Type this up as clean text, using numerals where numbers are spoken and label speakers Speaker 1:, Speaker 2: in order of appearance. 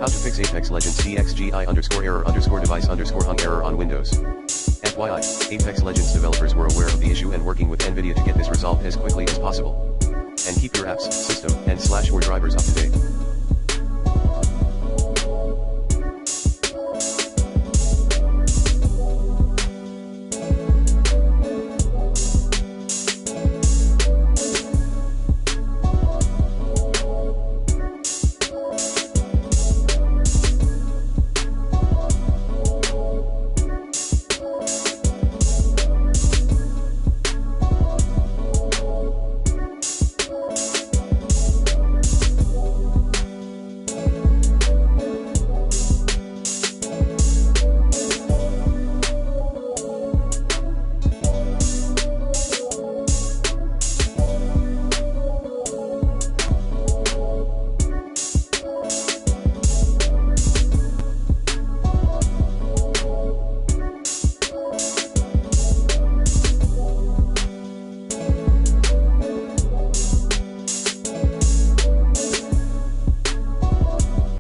Speaker 1: How to fix Apex Legends DXGI error device hung error on Windows. FYI, Apex Legends developers were aware of the issue and working with NVIDIA to get this resolved as quickly as possible. And keep your apps, system, and/or drivers up to date.